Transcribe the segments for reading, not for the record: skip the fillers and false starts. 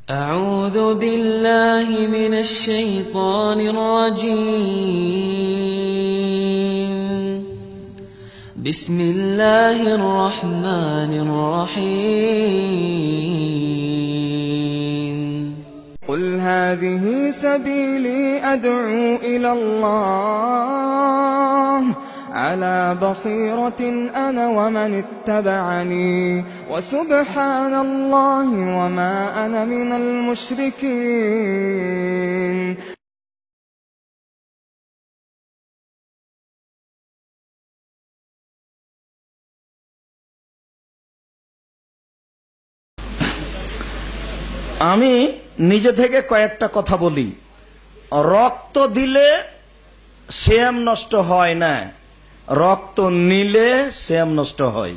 أعوذ بالله من الشيطان الرجيم. بسم الله الرحمن الرحيم. قل هذه سبيلي أدعو إلى الله على بصيرة أنا ومن اتبعني وسبحان الله وما أنا من المشركين. আমি নিজে থেকে কয়েকটা কথা বলি। রক্ত দিলে সিয়াম নষ্ট হয় না, রক্ত নিলে সিয়াম নষ্ট হয়।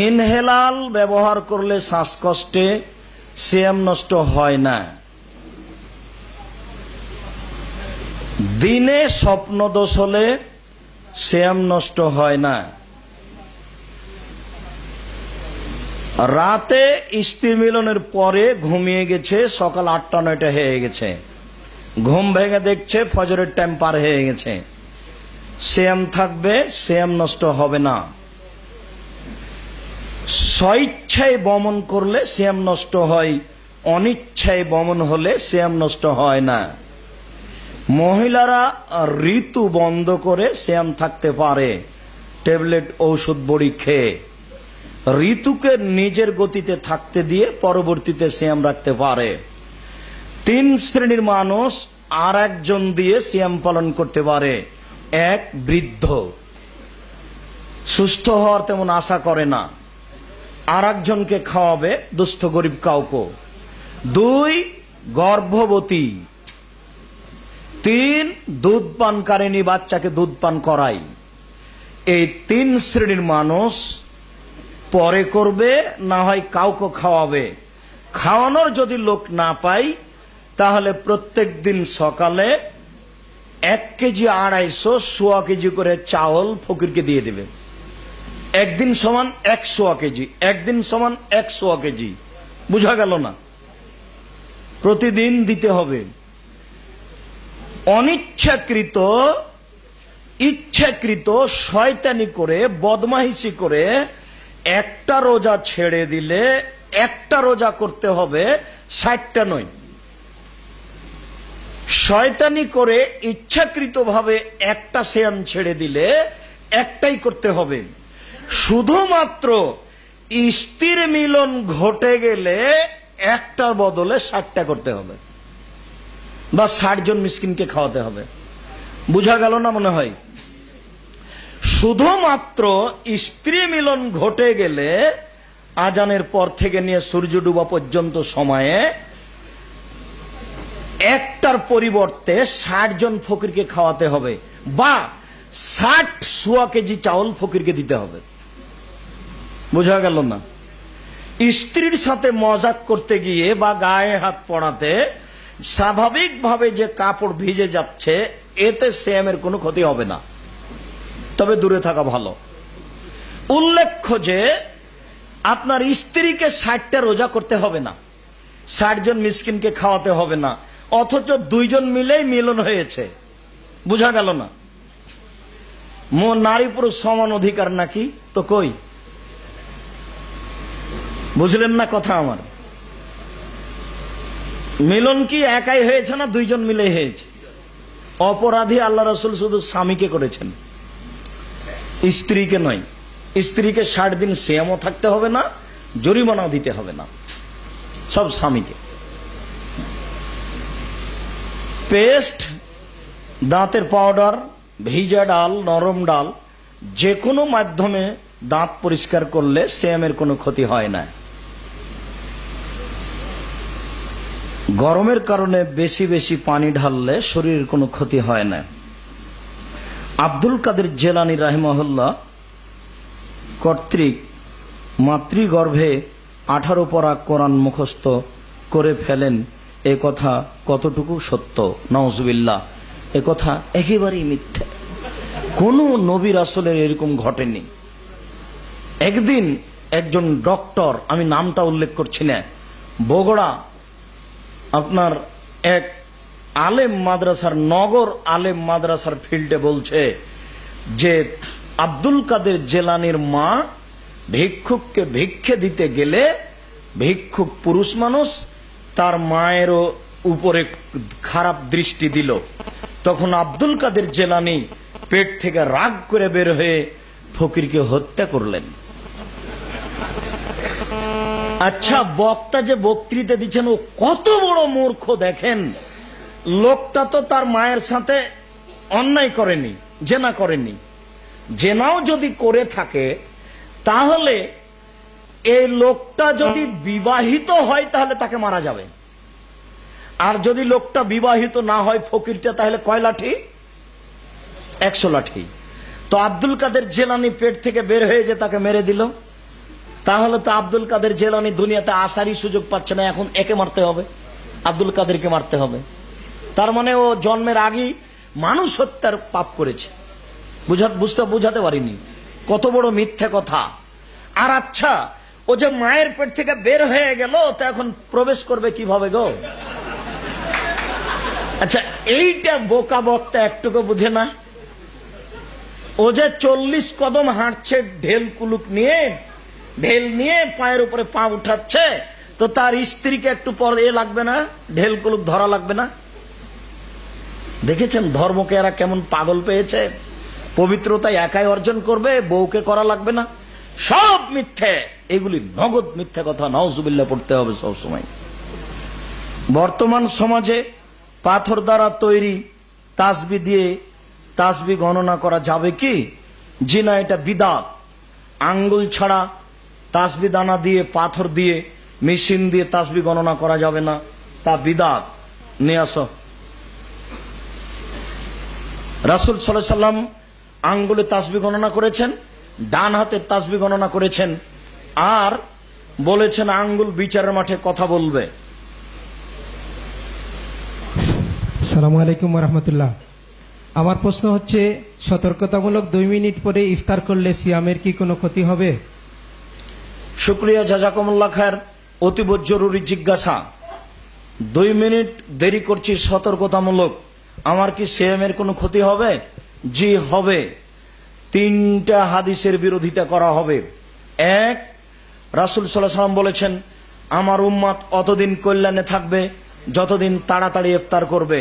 ইনহেলাল ব্যবহার করলে শ্বাসকষ্টে সিয়াম নষ্ট হয় না। দিনে স্বপ্নদোষ হলে সিয়াম নষ্ট হয় না। রাতে স্ত্রী মিলনের পরে ঘুমিয়ে গেছে, সকাল ৮টা-৯টা হয়ে গেছে, ঘুম ভেঙে দেখছে ফজরের টাইম পার হয়ে গেছে, সিয়াম থাকবে, সিয়াম নষ্ট হবে না। স্বইচ্ছায় বমন করলে সিয়াম নষ্ট হয়, অনিচ্ছায় বমন হলে সিয়াম নষ্ট হয় না। মহিলারা ঋতু বন্ধ করে সিয়াম থাকতে পারে, ট্যাবলেট ঔষধ বড়ি খেয়ে। ঋতুকে নিজের গতিতে থাকতে দিয়ে পরবর্তীতে সিয়াম রাখতে পারে। ৩ শ্রেণীর মানুষ আর একজন দিয়ে সিয়াম পালন করতে পারে। এক, বৃদ্ধ, সুস্থ হওয়ার তেমন আশা করে না, আর একজনকে খাওয়াবে, দুস্থ গরিব কাউকে। ২, গর্ভবতী। ৩, দুধ পানকারিনী, বাচ্চাকে দুধ পান করাই। এই ৩ শ্রেণীর মানুষ পরে করবে, না হয় কাউকে খাওয়াবে। খাওয়ানোর যদি লোক না পাই তাহলে প্রত্যেক দিন সকালে ১ কেজি ২৫০ সোয়া কেজি করে চাউল ফকিরকে দিয়ে দেবে। একদিন সমান ১০০ কেজি, একদিন সমান ১০০ কেজি। বুঝা গেল না? প্রতিদিন দিতে হবে। অনিচ্ছাকৃত ইচ্ছাকৃত শয়তানি করে বদমাইশি করে একটা রোজা ছেড়ে দিলে একটা রোজা করতে হবে, ৬০টা নয়। শয়তানি করে ইচ্ছাকৃতভাবে একটা সিয়াম ছেড়ে দিলে একটাই করতে হবে। শুধুমাত্র স্ত্রীর মিলন ঘটে গেলে একটার বদলে ৬০টা করতে হবে, বা ৬০ জন মিসকিনকে খাওয়াতে হবে। বুঝা গেল না মনে হয়? শুধুমাত্র স্ত্রী মিলন ঘটে গেলে আজানের পর থেকে নিয়ে সূর্য ডুবা পর্যন্ত সময়ে একটার পরিবর্তে ৬০ জন ফকিরকে খাওয়াতে হবে, বা ৬০ সোয়া কেজি চাউল ফকিরকে দিতে হবে। বোঝা গেল না? স্ত্রীর সাথে মজাক করতে গিয়ে বা গায়ে হাত পড়াতে স্বাভাবিকভাবে যে কাপড় ভিজে যাচ্ছে, এতে সিয়ামের কোনো ক্ষতি হবে না, তবে দূরে থাকা ভালো। উল্লেখ্য যে আপনার স্ত্রীকে ৬০টা রোজা করতে হবে না, ৬০ জন মিসকিনকে খাওয়াতে হবে না, অথচ ২ জন মিলেই মিলন হয়েছে। বুঝা গেল না? নারী পুরুষ সমান অধিকার নাকি? তো কই? বুঝলেন না কথা আমার? মিলন কি একাই হয়েছে না ২ জন মিলে হয়েছে? অপরাধী আল্লাহ রাসূল শুধু স্বামীকে করেছেন, স্ত্রীকে নয়। স্ত্রীকে ৬০ দিন সিয়ামও থাকতে হবে না, জরিমানাও দিতে হবে না, সব স্বামীকে। পেস্ট, দাঁতের পাউডার, ভিজা ডাল, নরম ডাল, যে কোনো মাধ্যমে দাঁত পরিষ্কার করলে সিয়ামের কোনো ক্ষতি হয় না। গরমের কারণে বেশি বেশি পানি ঢাললে শরীরের কোনো ক্ষতি হয় না। আব্দুল কাদের জেলানী রাহিমাহুল্লাহ কর্তৃক মাতৃগর্ভে 18 পারা কোরআন মুখস্থ করে ফেলেন, এ কথা কতটুকু সত্য? নাউজুবিল্লাহ, এ কথা একেবারেই মিথ্যা। কোন নবী রাসূলের এরকম ঘটেনি। একদিন একজন ডক্টর, আমি নামটা উল্লেখ করছি না, বগুড়া আপনার এক আলেম মাদ্রাসার, নগর আলেম মাদ্রাসার ফিল্ডে বলছে যে আব্দুল কাদের জেলানির মা ভিক্ষুককে ভিক্ষে দিতে গেলে ভিক্ষুক পুরুষ মানুষ, তার মায়েরও উপরে খারাপ দৃষ্টি দিল। তখন আব্দুল কাদের জেলানি পেট থেকে রাগ করে বের হয়ে ফকিরকে হত্যা করলেন। আচ্ছা, বক্তা যে বক্তৃতা দিচ্ছেন ও কত বড় মূর্খ দেখেন। লোকটা তো তার মায়ের সাথে অন্যায় করেনি, জেনা করেনি। জেনাও যদি করে থাকে তাহলে এই লোকটা যদি বিবাহিত হয় তাহলে তাকে মারা যাবে, আর যদি লোকটা বিবাহিত না হয় ফকিরটা, তাহলে কয় লাঠি? 100 লাঠি। তো আব্দুল কাদের জেলানি পেট থেকে বের হয়ে যে তাকে মেরে দিল, তাহলে তো আব্দুল কাদের জেলানি দুনিয়াতে আসারই সুযোগ পাচ্ছে না, এখন একে মারতে হবে, আব্দুল কাদেরকে মারতে হবে। তার মানে ও জন্মের আগেই মানুষ হত্যার পাপ করেছে। বুঝাতে পারিনি কত বড় মিথ্যে কথা। আর আচ্ছা, ও যে মায়ের পেট থেকে বের হয়ে গেল, তা এখন প্রবেশ করবে কিভাবে গো? আচ্ছা, এইটা বোকা বক্তা একটুকু বুঝে না। ও যে 40 কদম হাঁটছে ঢেল কুলুক নিয়ে, ঢেল নিয়ে পায়ের উপরে পা উঠাচ্ছে, তো তার স্ত্রীকে একটু পর লাগবে না, ঢেল কুলুক ধরা লাগবে না? দেখেছেন ধর্মকে এরা কেমন পাগল পেয়েছে। পবিত্রতা একাই অর্জন করবে, বউকে করা লাগবে না। সব মিথ্যে, এগুলি নগদ মিথ্যে কথা। নাউজুবিল্লাহ পড়তে হবে সব সময়। বর্তমান সমাজে পাথর দ্বারা তৈরি তাসবি দিয়ে তাসবি গণনা করা যাবে কি? জি না, এটা বিদআত। আঙ্গুল ছাড়া তাসবি দানা দিয়ে, পাথর দিয়ে, মেশিন দিয়ে তাসবি গণনা করা যাবে না, তা বিদআত। নিয়ে আসো। রাসূল সাল্লাল্লাহু আলাইহি সাল্লাম আঙ্গুলে তাসবি গণনা করেছেন, ডান হাতের তাসবি গণনা করেছেন, আর বলেছেন আঙ্গুল বিচারের মাঠে কথা বলবে। আসসালামু আলাইকুম ওয়া রাহমাতুল্লাহ। আমার প্রশ্ন হচ্ছে, সতর্কতামূলক 2 মিনিট পরে ইফতার করলে সিয়ামের কি কোনো ক্ষতি হবে? শুকরিয়া, জাযাকুমুল্লাহ খায়ের। অতীব জরুরি জিজ্ঞাসা। 2 মিনিট দেরি করছি সতর্কতামূলক, আমার কি সিয়ামের কোনো ক্ষতি হবে? জি হবে। 3টা হাদিসের বিরোধিতা করা হবে। 1, রাসূল সাল্লাল্লাহু আলাইহি ওয়াসাল্লাম বলেছেন আমার উম্মত অতদিন কল্যাণে থাকবে যতদিন তাড়াতাড়ি ইফতার করবে।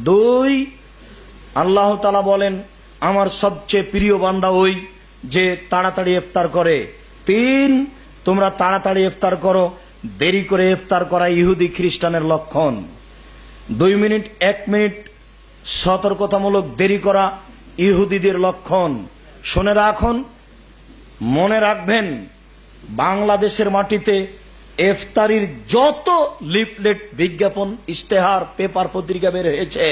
2, আল্লাহ তাআলা বলেন আমার সবচেয়ে প্রিয় বান্দা ওই যে তাড়াতাড়ি ইফতার করে। 3, তোমরা তাড়াতাড়ি ইফতার করো, দেরি করে ইফতার করা ইহুদি খ্রিস্টানের লক্ষণ। 2 মিনিট 1 মিনিট সতর্কতামূলক দেরি করা ইহুদিদের লক্ষণ। শুনে রাখুন, মনে রাখবেন, বাংলাদেশের মাটিতে ইফতারির যত লিফলেট, বিজ্ঞাপন, ইশতেহার, পেপার, পত্রিকা বের হয়েছে,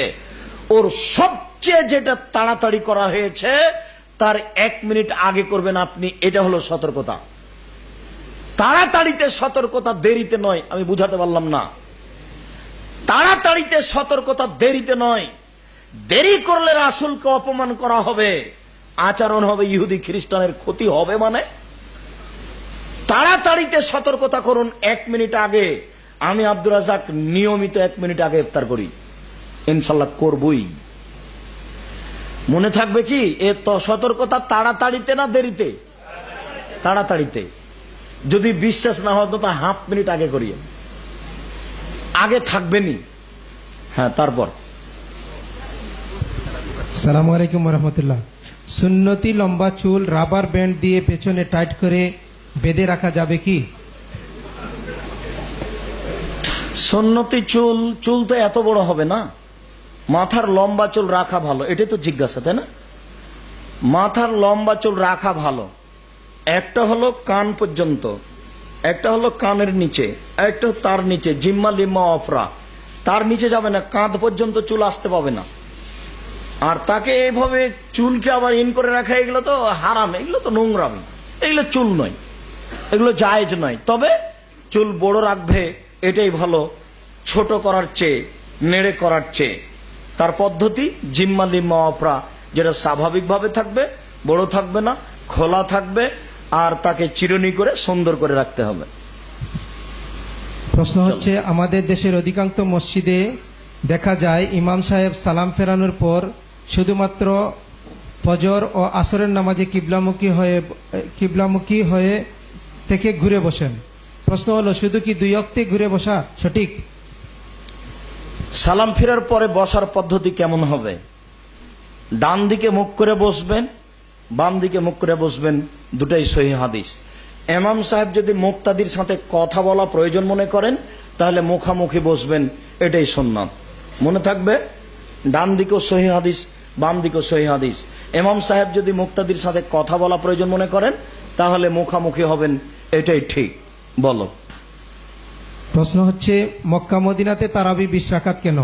ওর সবচেয়ে যেটা তাড়াতাড়ি করা হয়েছে তার 1 মিনিট আগে করবেন আপনি। এটা হলো সতর্কতা। তাড়াতাড়িতে সতর্কতা, দেরিতে নয়। আমি বুঝাতে পারলাম না। তাড়াতাড়িতে সতর্কতা, দেরিতে নয়। দেরি করলে রাসূলকে অপমান করা হবে, আচরণ হবে ইহুদি খ্রিস্টানের ক্ষতি হবে। মানে তাড়াতাড়িতে সতর্কতা করুন 1 মিনিট আগে। আমি আব্দুর রাজ্জাক নিয়মিত 1 মিনিট আগে ইফতার করি, ইনশাআল্লাহ করবই। মনে থাকবে কি এ তো সতর্কতা তাড়াতাড়িতে না দেরিতে? তাড়াতাড়িতে। যদি বিশ্বাস না হয় তো হাফ মিনিট আগে করিয়ে, আগে থাকবেনি। হ্যাঁ, তারপর। আসসালামু আলাইকুম ওয়া রাহমাতুল্লাহ। সুন্নতি লম্বা চুল রাবার ব্যান্ড দিয়ে পেছনে টাইট করে বেঁধে রাখা যাবে কি? সুন্নতি চুল, চুল তো এত বড় হবে না, মাথার লম্বা চুল রাখা ভালো। এটাই তো জিজ্ঞাসা, তাই না? মাথার লম্বা চুল রাখা ভালো। একটা হলো কান পর্যন্ত, একটা হলো কানের নিচে, একটা তার নিচে, জিম্মা লিম্মা অফরা, তার নিচে যাবে না, কাঁধ পর্যন্ত চুল আসতে পাবে না। আর তাকে এইভাবে চুলকে আবার ইন করে রাখা, এগুলো তো হারাম, এগুলো তো নোংরামি, এগুলো চুল নয়, এগুলো জায়েজ নয়। তবে চুল বড় রাখবে এটাই ভালো, ছোট করার চেয়ে, নেড়ে করার চেয়ে। তার পদ্ধতি জিম্মা লিম্মা অফরা, যেটা স্বাভাবিকভাবে থাকবে, বড় থাকবে না, খোলা থাকবে, আর তাকে চিরুনি করে সুন্দর করে রাখতে হবে। প্রশ্ন হচ্ছে, আমাদের দেশের অধিকাংশ মসজিদে দেখা যায় ইমাম সাহেব সালাম ফেরানোর পর শুধুমাত্র ফজর ও আসরের নামাজে কিবলামুখী হয়ে থেকে ঘুরে বসেন। প্রশ্ন হলো, শুধু কি 2 ওয়াক্তে ঘুরে বসা সঠিক? সালাম ফেরার পরে বসার পদ্ধতি কেমন হবে? ডান দিকে মুখ করে বসবেন, বাম দিকে মুখ করে বসবেন, দুটাই সহিহ হাদিস। ইমাম সাহেব যদি মুক্তাদির সাথে কথা বলা প্রয়োজন মনে করেন তাহলে মুখামুখি বসবেন, এটাই সুন্নাত। মনে থাকবে, ডান দিকেও সহিহ হাদিস, বাম দিকেও সহিহ হাদিস। ইমাম সাহেব যদি মুক্তাদির সাথে কথা বলা প্রয়োজন মনে করেন তাহলে মুখামুখি হবেন, এটাই ঠিক। বলো। প্রশ্ন হচ্ছে, মক্কা মদিনাতে তারাবি 20 রাকাত কেন?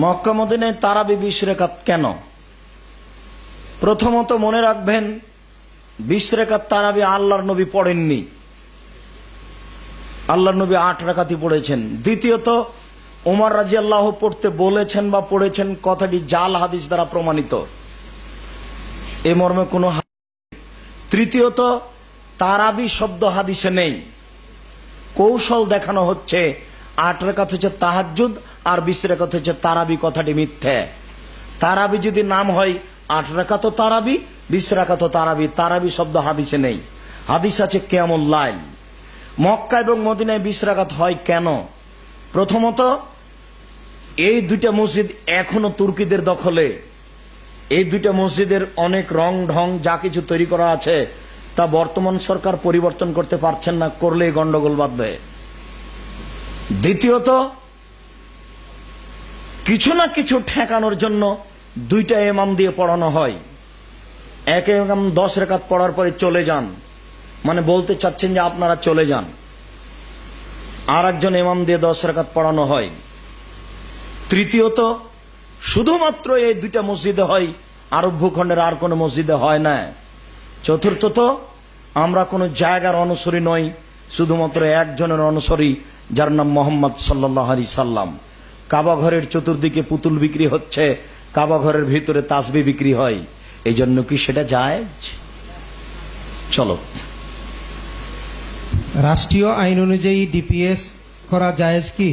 মক্কা মদিনায় তারাবি 20 রাকাত কেন? প্রথমত মনে রাখবেন, 20 রাকাত তারাবি আল্লাহর নবী পড়েননি, আল্লাহর নবী 8 রাকাতই পড়েছেন। দ্বিতীয়ত, ওমর রাদিয়াল্লাহু পড়তে বলেছেন বা পড়েছেন কথাটি জাল হাদিস দ্বারা প্রমাণিত, এ মর্মে কোনো। তৃতীয়ত, তারাবি শব্দ হাদিসে নেই, কৌশল দেখানো হচ্ছে। 8 রাকাত হচ্ছে তাহাজ্জুদ আর 20 রাকাত হচ্ছে তারাবি, কথাটি মিথ্যে। তারাবি যদি নাম হয় 8 রাকাত তারাবি, 20 রাকাত তারাবি। তারাবি শব্দ হাদিসে নেই, হাদিস আছে কিয়ামুল লাইল। মক্কা এবং মদিনায় 20 রাকাত হয় কেন? প্রথমত, এই 2টা মসজিদ এখনো তুর্কিদের দখলে। এই 2টা মসজিদের অনেক রং ঢং যা কিছু তৈরি করা আছে তা বর্তমান সরকার পরিবর্তন করতে পারছেন না, করলেই গন্ডগোল বাঁধবে। দ্বিতীয়ত, কিছু না কিছু ঠেকানোর জন্য 2টা ইমাম দিয়ে পড়ানো হয়। এক ইমাম 10 রাকাত পড়ার পরে চলে যান, মানে বলতে চাচ্ছেন যে আপনারা চলে যান। আর একজন ইমাম দিয়ে 10 রাকাত পড়ানো হয়। তৃতীয়ত, শুধুমাত্র এই 2টা মসজিদে হয়, আরব ভূখণ্ডের আর কোন মসজিদে হয় না। চতুর্থত, আমরা কোন জায়গার অনুসারী নই, শুধুমাত্র একজনের অনুসারী, যার নাম মোহাম্মদ সাল্লাল্লাহু আলাইহি সাল্লাম। কাবা ঘরের চতুর্দিকে পুতুল বিক্রি হচ্ছে, কাবা ঘরের ভিতরে তাসবিহ বিক্রি হয়, এই জন্য কি সেটা জায়েজ? চলো। রাষ্ট্রীয় আইন অনুযায়ী ডিপিএস করা জায়েজ কি?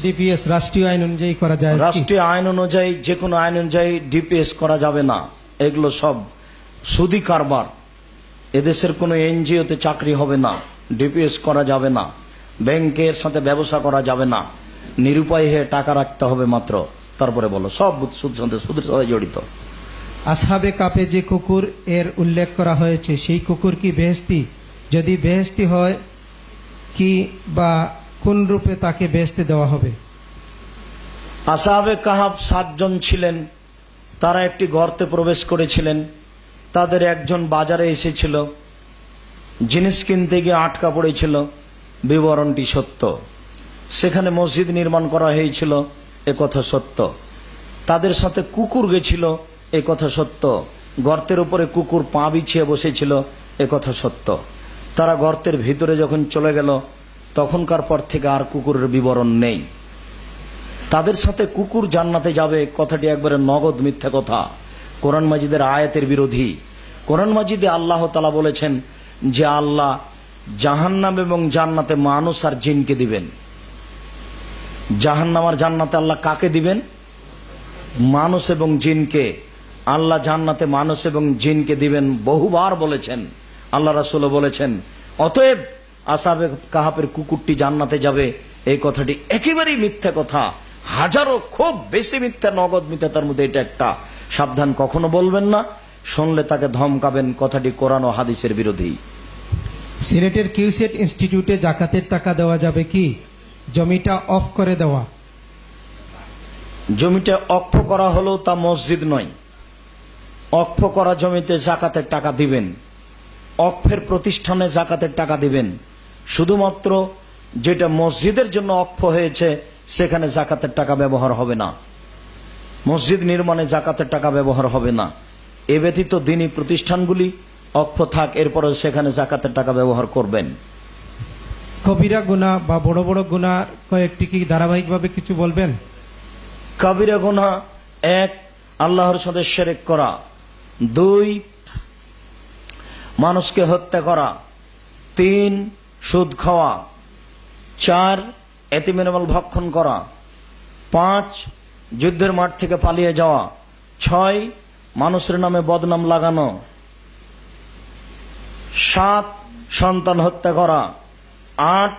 ডিপিএস রাষ্ট্রীয় আইন অনুযায়ী করা জায়েজ কি? রাষ্ট্রীয় আইন অনুযায়ী, যে কোনো আইন অনুযায়ী ডিপিএস করা যাবে না। এগুলো সব সুদি কারবার। এদেশের কোনো এনজিওতে চাকরি হবে না, ডিপিএস করা যাবে না। ব্যাংকের সাথে ব্যবসা করা যাবে না, নিরুপায় হয়ে টাকা রাখতে হবে মাত্র। তারপরে বলো, সব সুদের সাথে জড়িত। আসহাবে কাপে যে কুকুর এর উল্লেখ করা হয়েছে, সেই কুকুর কি বেহেশতি? যদি বেহেশতি হয়, কি বা কোন রূপে তাকে বেহেশতে দেওয়া হবে? আসহাবে কাহাব 7 জন ছিলেন, তারা একটি গর্তে প্রবেশ করেছিলেন। তাদের একজন বাজারে এসেছিল, জিনিস কিনতে গিয়ে আটকা পড়েছিল, বিবরণটি সত্য। সেখানে মসজিদ নির্মাণ করা হয়েছিল, এ কথা সত্য। তাদের সাথে কুকুর গেছিল, এ কথা সত্য। গর্তের উপরে কুকুর পা বিছিয়ে বসেছিল, এ কথা সত্য। তারা গর্তের ভিতরে যখন চলে গেল, তখনকার পর থেকে আর কুকুরের বিবরণ নেই। তাদের সাথে কুকুর জান্নাতে যাবে, কথাটি একবারে নগদ মিথ্যা কথা, কোরআন মাজিদের আয়াতের বিরোধী। কোরআন মাজিদে আল্লাহ তাআলা বলেছেন যে আল্লাহ জাহান্নাম এবং জান্নাতে মানুষ আর জিনকে দিবেন। জাহান্নাম আর জান্নাতে আল্লাহ কাকে দিবেন? মানুষ এবং জিনকে। আল্লাহ জান্নাতে মানুষ এবং জিনকে দিবেন বহুবার বলেছেন, আল্লাহ রাসূল বলেছেন। অতএব আসহাবে কাহাফের কুকুরটি জান্নাতে যাবে, এই কথাটি একেবারেই মিথ্যা কথা। হাজারো, খুব বেশি মিথ্যা, নগদ মিথ্যা, তার মধ্যে এটা একটা। সাবধান, কখনো বলবেন না, শুনলে তাকে ধমকাবেন, কথাটি কোরআন ও হাদিসের বিরোধী। সিলেটের কিউসেট ইনস্টিটিউটে জাকাতের টাকা দেওয়া যাবে কি? জমিটা অফ করে দেওয়া। জমিটা অক্ষ করা হলেও তা মসজিদ নয়। অক্ষ করা জমিতে জাকাতের টাকা দিবেন, অক্ষের প্রতিষ্ঠানে জাকাতের টাকা দিবেন। শুধুমাত্র যেটা মসজিদের জন্য অক্ষ হয়েছে সেখানে জাকাতের টাকা ব্যবহার হবে না। মসজিদ নির্মাণে জাকাতের টাকা ব্যবহার হবে না। এ ব্যতীত দ্বীনি প্রতিষ্ঠানগুলি অক্ষ থাক, এরপরে সেখানে জাকাতের টাকা ব্যবহার করবেন। কবিরা গুনাহ বা বড় বড় গুনাহ কয়েকটি কি ধারাবাহিকভাবে কিছু বলবেন? কবিরা গুনাহ 1, আল্লাহর সাথে শিরক করা। 2, মানুষকে হত্যা করা। 3, সুদ খাওয়া। 4 এতিমের মাল ভক্ষণ করা। 5 যুদ্ধের মাঠ থেকে পালিয়ে যাওয়া। 6 মানুষের নামে বদনাম লাগানো। 7 সন্তান হত্যা করা। 8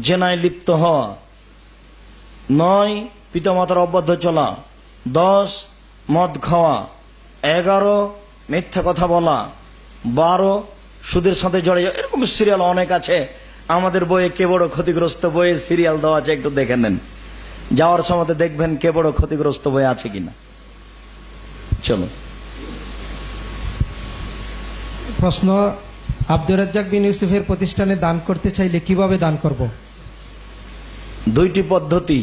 জেনায় লিপ্ত হওয়া। 9 পিতামাতার অবাধ্য চলা। 10 মদ খাওয়া। 11 মিথ্যা কথা বলা। 12 সুদের সাথে জড়িয়ে যাওয়া। এরকম সিরিয়াল অনেক আছে আমাদের বইয়ে। কে বড় ক্ষতিগ্রস্ত বইয়ে সিরিয়াল দেওয়া আছে, একটু দেখে নেন। যাওয়ার সময় দেখবেন কে বড় ক্ষতিগ্রস্ত বই আছে কিনা। চলো। প্রশ্ন, আব্দুর রাজ্জাক বিন ইউসুফের প্রতিষ্ঠানে দান করতে চাইলে কিভাবে দান করব? 2টি পদ্ধতি।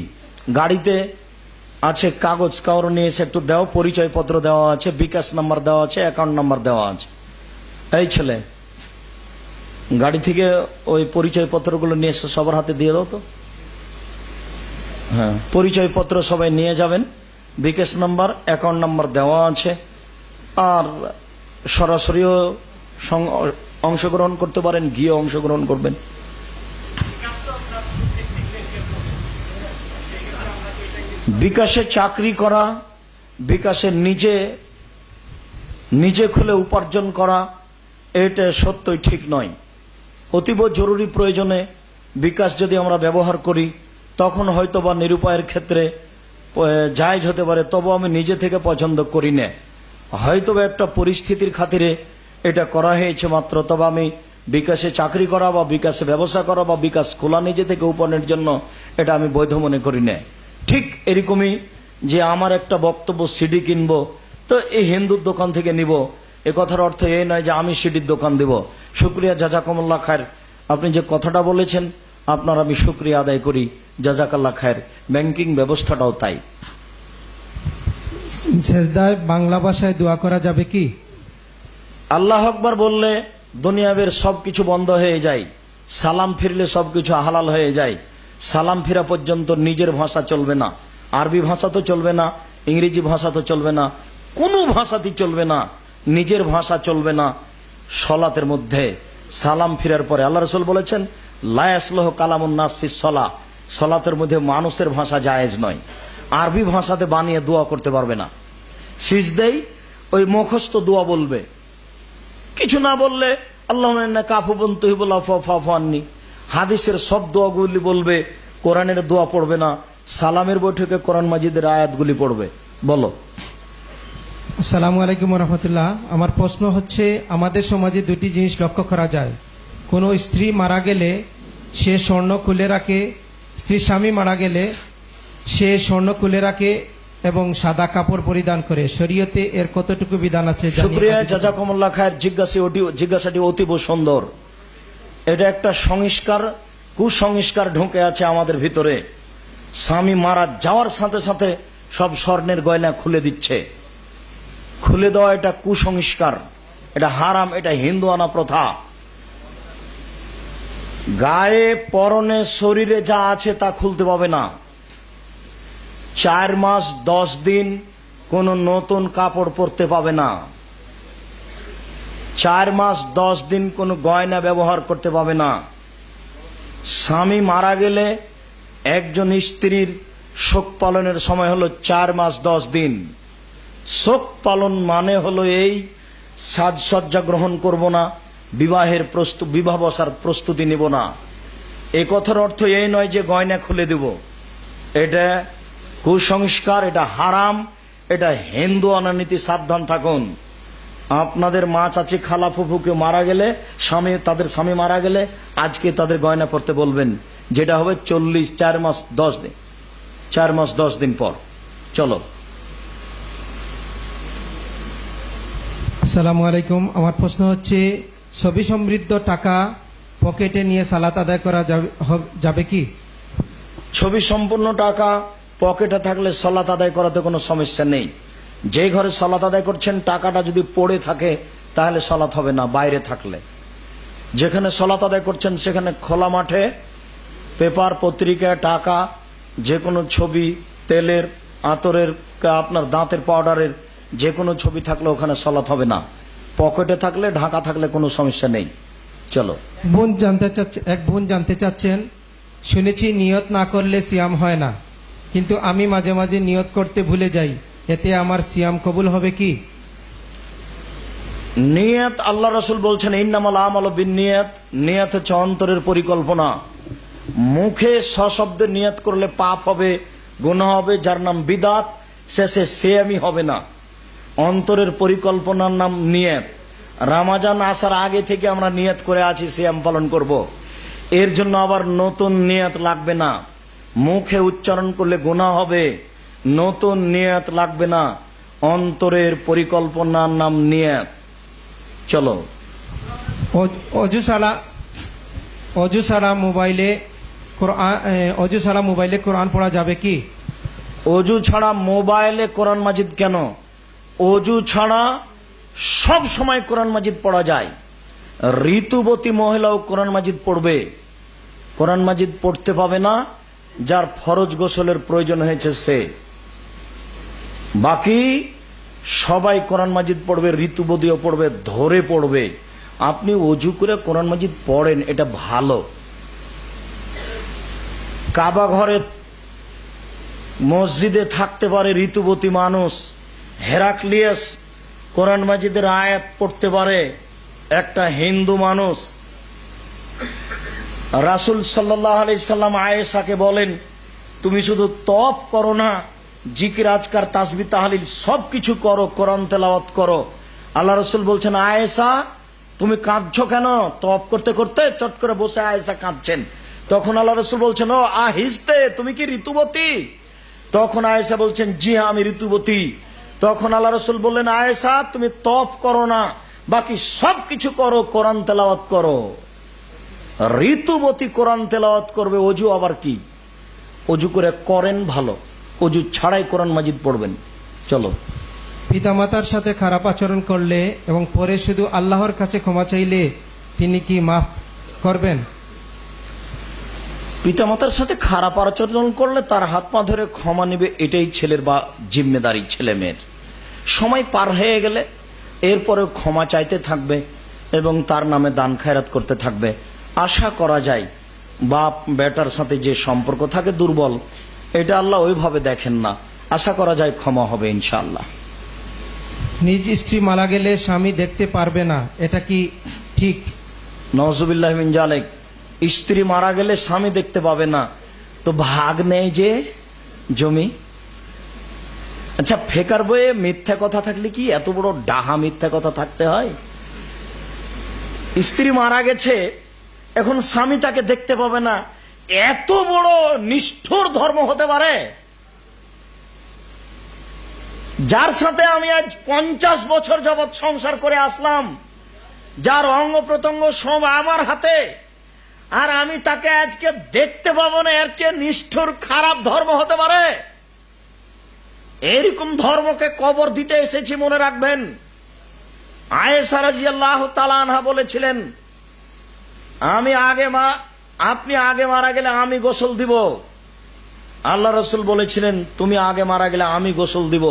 গাড়িতে আছে কাগজ, কাগজ নিয়ে এসে একটু দাও, পরিচয় পত্র দেওয়া আছে, বিকাশ নাম্বার দেওয়া আছে, অ্যাকাউন্ট নাম্বার দেওয়া আছে। এই ছেলে, গাড়ি থেকে ওই পরিচয় পত্রগুলো নিয়ে এসে সবার হাতে দিয়ে দাও তো। হ্যাঁ, পরিচয় পত্র সবাই নিয়ে যাবেন, বিকাশ নাম্বার, অ্যাকাউন্ট নাম্বার দেওয়া আছে। আর সরাসরিও অংশগ্রহণ করতে পারেন, গিয়ে অংশগ্রহণ করবেন। বিকাশে চাকরি করা, বিকাশে নিজে খুলে উপার্জন করা, এটা সত্যই ঠিক নয়। অতীব জরুরি প্রয়োজনে বিকাশ যদি আমরা ব্যবহার করি তখন হয়তোবা নিরুপায়ের ক্ষেত্রে জায়েজ হতে পারে, তবু আমি নিজে থেকে পছন্দ করি না। হয়তোবা একটা পরিস্থিতির খাতিরে এটা করা হয়েছে মাত্র, তবে আমি বিকাশে চাকরি করা বা বিকাশে ব্যবসা করা বা বিকাশ খোলা নিজে থেকে উপার্জনের জন্য এটা আমি বৈধ মনে করি না। ঠিক এরকমই যে আমার একটা বক্তব্য সিডি কিনবো তো এই হিন্দুর দোকান থেকে নিব, এ কথার অর্থ এই নয় যে আমি সিডির দোকান দেব। শুকরিয়া, জাজাকুমুল্লাহ খায়ের। আপনি যে কথাটা বলেছেন আপনার আমি শুকরিয়া আদায় করি, জাজাকাল্লাহ খায়ের। ব্যাংকিং ব্যবস্থাটাও তাই। সেজদায় বাংলা ভাষায় দোয়া করা যাবে কি? আল্লাহ আকবার বললে দুনিয়াবের সবকিছু বন্ধ হয়ে যায়, সালাম ফিরলে সবকিছু হালাল হয়ে যায়। সালাম ফিরা পর্যন্ত নিজের ভাষা চলবে না, আরবি ভাষা তো চলবে না, ইংরেজি ভাষা তো চলবে না, কোনো ভাষাতেই চলবে না, নিজের ভাষা চলবে না। সলাতের মধ্যে সালাম ফিরার পরে আল্লাহ রাসূল বলেছেন লা ইয়াসলুহু কালামুন নাস ফিস সালাহ, সলাতের মধ্যে মানুষের ভাষা জায়েজ নয়, আরবি ভাষাতে বানিয়ে দোয়া করতে পারবে না। সিজদাই ওই মুখস্থ দোয়া বলবে, কিছু না বললে আল্লাহুম্মা ইন্নাকা আফুবুন তুহিব্বুল আফওয়া ফা'ফু আন্নি। হাদিসের সব দোয়াগুলি বলবে, কোরআনের দোয়া পড়বে না। সালামের বৈঠকে কোরআন মাজিদের আয়াতগুলি পড়বে। বলো। আসসালামু আলাইকুম ওয়া রাহমাতুল্লাহ। আমার প্রশ্ন হচ্ছে, আমাদের সমাজে দুটি জিনিস লক্ষ্য করা যায়। কোনো স্ত্রী মারা গেলে সে স্বর্ণ খুলে রাখে, স্ত্রীর স্বামী মারা গেলে সে স্বর্ণ খুলে রাখে এবং সাদা কাপড় পরিধান করে। শরীয়তে এর কতটুকু বিধান আছে? শুকরিয়া, জাযাকুমুল্লাহ খায়ের। জিজ্ঞাসাটি অতীব সুন্দর। এটা একটা সংস্কার, কুসংস্কার ঢুকে আছে আমাদের ভিতরে। স্বামী মারা যাওয়ার সাথে সাথে সব স্বর্ণের গয়না খুলে দিচ্ছে। খুলে দেওয়া এটা কুসংস্কার, এটা হারাম, এটা হিন্দুয়ানা প্রথা। গায়ে পরনে শরীরে যা আছে তা খুলতে পাবে না। 4 মাস 10 দিন কোন নতুন কাপড় পরতে পাবে না। 4 মাস 10 দিন কোন গয়না ব্যবহার করতে পাবে না। স্বামী মারা গেলে একজন স্ত্রীর শোক পালনের সময় হলো 4 মাস 10 দিন। শোক পালন মানে হলো এই, সাজসজ্জা গ্রহণ করব না, বিবাহ বসার প্রস্তুতি নিব না। এ কথার অর্থ এই নয় যে গয়না খুলে দেব। এটা কুসংস্কার, এটা হারাম, এটা হিন্দু অনানীতি। সাবধান থাকুন। আপনাদের মা চাচি খালা ফুফুকে মারা গেলে তাদের স্বামী মারা গেলে আজকে তাদের গয়না পরতে বলবেন, যেটা হবে 4 মাস 10 দিন পর। চলো। আসসালামু আলাইকুম। আমার প্রশ্ন হচ্ছে, ছবি সমৃদ্ধ টাকা পকেটে নিয়ে সালাত আদায় করা যাবে কি? ছবি সম্পূর্ণ টাকা পকেটে থাকলে সালাত আদায় করাতে কোনো সমস্যা নেই। যে ঘরে সালাত আদায় করছেন টাকাটা যদি পড়ে থাকে তাহলে সালাত হবে না। বাইরে থাকলে, যেখানে সালাত আদায় করছেন সেখানে খোলা মাঠে পেপার, পত্রিকা, টাকা, যে কোনো ছবি, তেলের, আতরের, আপনার দাঁতের পাউডারের যে কোনো ছবি থাকলে ওখানে সালাত হবে না। পকেটে থাকলে, ঢাকা থাকলে কোনো সমস্যা নেই। চলো। এক বোন জানতে চাচ্ছেন, শুনেছি নিয়ত না করলে সিয়াম হয় না, কিন্তু আমি মাঝে মাঝে নিয়ত করতে ভুলে যাই, এতে আমার সিয়াম কবুল হবে কি? নিয়ত, আল্লাহ রাসূল বলছেন ইন্নামাল আমালু বিন্নিয়াত, নিয়ত হচ্ছে অন্তরের পরিকল্পনা। মুখে সশব্দে নিয়ত করলে পাপ হবে, গুনাহ হবে, যার নাম বিদআত, শেষে সিয়ামই হবে না। অন্তরের পরিকল্পনার নাম নিয়ত। রমজান আসার আগে থেকে আমরা নিয়ত করে আছি সিয়াম পালন করব, এর জন্য আবার নতুন নিয়ত লাগবে না। মুখে উচ্চারণ করলে গুনাহ হবে, নতুন নিয়ত লাগবে না। অন্তরের পরিকল্পনার নাম নিয়ত। চলো। অজু ছাড়া মোবাইলে কোরআন পড়া যাবে কি? অজু ছাড়া মোবাইলে কোরআন মাজিদ কেন? অজু ছাড়া সব সময় কোরআন মাজিদ পড়া যায়। ঋতুবতী মহিলাও কোরআন মাজিদ পড়বে। কোরআন মাজিদ পড়তে পাবে না যার ফরজ গোসলের প্রয়োজন হয়েছে সে। বাকি সবাই কোরআন মাজিদ পড়বে, ঋতুবতীও পড়বে, ধরে পড়বে। আপনি অজু করে কোরআন মাজিদ পড়েন, এটা ভালো। কাবা ঘরে মসজিদে থাকতে পারে ঋতুবতী মানুষ, হেরাক্লিয়াস কোরআন মাজিদের আয়াত পড়তে পারে একটা হিন্দু মানুষ। রাসূল সাল্লাল্লাহু আলাইহি সাল্লাম আয়েশাকে বলেন, তুমি শুধু তপ করো না, জিকির আজকার তাসবিহ তাহলিল সবকিছু করো, কোরআন তেলাওয়াত করো। আল্লাহ রাসূল বলছেন, আয়েশা তুমি কাঁদছো কেন? তপ করতে করতে চট করে বসে আয়েশা কাঁদছেন। তখন আল্লাহ রাসূল বলছেন, ও আহিস্তে, তুমি কি ঋতুবতী? তখন আয়েশা বলছেন, জি হ্যাঁ আমি ঋতুবতী। তখন আল্লাহ রাসূল বললেন, আয়েশা তুমি তপ করো না, বাকি সবকিছু করো, কোরআন তেলাওয়াত করো। ঋতুবতী কোরআন তেলাওয়াত করবে, অজু আবার কি? অজু করে করেন ভালো, অজু ছাড়াই কোরআন মাজিদ পড়বেন। চলো। পিতামাতার সাথে খারাপ আচরণ করলে এবং পরে শুধু আল্লাহর কাছে ক্ষমা চাইলে তিনি কি মাফ করবেন? পিতামাতার সাথে খারাপ আচরণ করলে তার হাত পা ধরে ক্ষমা নেবে, এটাই ছেলের বা জিম্মেদারি ছেলে মেয়ের। সময় পার হয়ে গেলে এরপরে ক্ষমা চাইতে থাকবে এবং তার নামে দান খায়রাত করতে থাকবে। আশা করা যায় বাপ বেটার সাথে যে সম্পর্ক থাকে দুর্বল, এটা আল্লাহ ওইভাবে দেখেন না, আশা করা যায় ক্ষমা হবে ইনশাআল্লাহ। নিজ স্ত্রী মারা গেলে স্বামী দেখতে পারবে না, এটা কি ঠিক? নওজুবিল্লাহ মিন জালিক। স্ত্রী মারা গেলে স্বামী দেখতে পাবে না, তো ভাগ নেই যে জমি। আচ্ছা, ফেকার বইয়ে মিথ্যা কথা থাকলে কি এত বড় ডাহা মিথ্যা কথা থাকতে হয়? স্ত্রী মারা গেছে, এখন স্বামী তাকে দেখতে পাবে না, এত বড় নিষ্ঠুর ধর্ম হতে পারে? যার সাথে আমি আজ 50 বছর যাবৎ সংসার করে আসলাম, যার অঙ্গ প্রত্যঙ্গ সব আমার হাতে, আর আমি তাকে আজকে দেখতে পাবো না, এর চেয়ে নিষ্ঠুর খারাপ ধর্ম হতে পারে? এরকম ধর্মকে কবর দিতে এসেছি, মনে রাখবেন। আয়েশা রাদিয়াল্লাহু তাআলা আনহা বলেছিলেন, আপনি আগে মারা গেলে আমি গোসল দিব। আল্লাহ রাসূল বলেছিলেন, তুমি আগে মারা গেলে আমি গোসল দিব।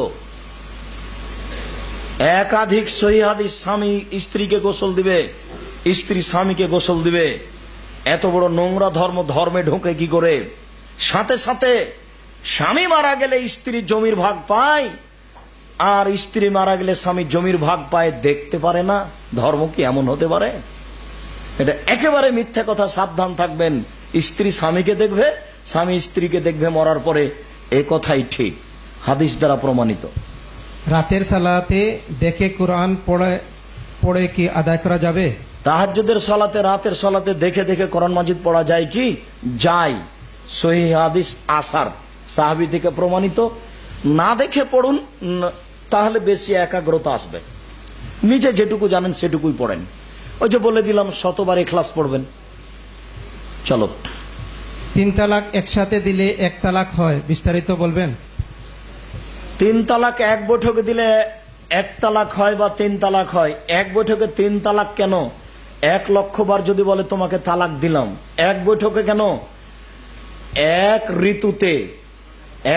একাধিক সহিহ হাদিস, স্বামী স্ত্রীকে গোসল দিবে, স্ত্রী স্বামীকে গোসল দিবে। এত বড় নোংরা ধর্ম ধর্মে ঢোকে কি করে? সাথে সাথে স্বামী মারা গেলে স্ত্রী জমির ভাগ পায়, আর স্ত্রী মারা গেলে স্বামী জমির ভাগ পায়, দেখতে পারে না। ধর্ম কি এমন হতে পারে? এটা একেবারে মিথ্যা কথা, সাবধান থাকবেন। স্ত্রী স্বামীকে দেখবে, স্বামী স্ত্রীকে দেখবে মরার পরে, এ কথাই ঠিক, হাদিস দ্বারা প্রমাণিত। রাতের সালাতে দেখে কোরআন পড়ে কি আদায় করা যাবে? তাহাজ্জুদের সালাতে, রাতের সালাতে দেখে দেখে কোরআন মাজিদ পড়া যায় কি? যায়। সহিহ হাদিস আসার সাহাবী থেকে প্রমাণিত। না দেখে পড়ুন, তাহলে বেশি একাগ্রতা আসবে। নিজে যেটুকু জানেন সেটুকুই পড়েন। ওই যে বলে দিলাম, 100বার ইখলাস পড়বেন। চলো। 3 তালাক একসাথে দিলে 1 তালাক হয়, বিস্তারিত বলবেন। 3 তালাক এক বৈঠকে দিলে 1 তালাক হয় বা 3 তালাক হয়। এক বৈঠকে 3 তালাক কেন? 1 লক্ষ বার যদি বলে তোমাকে তালাক দিলাম, এক বৈঠকে কেন? এক ঋতুতে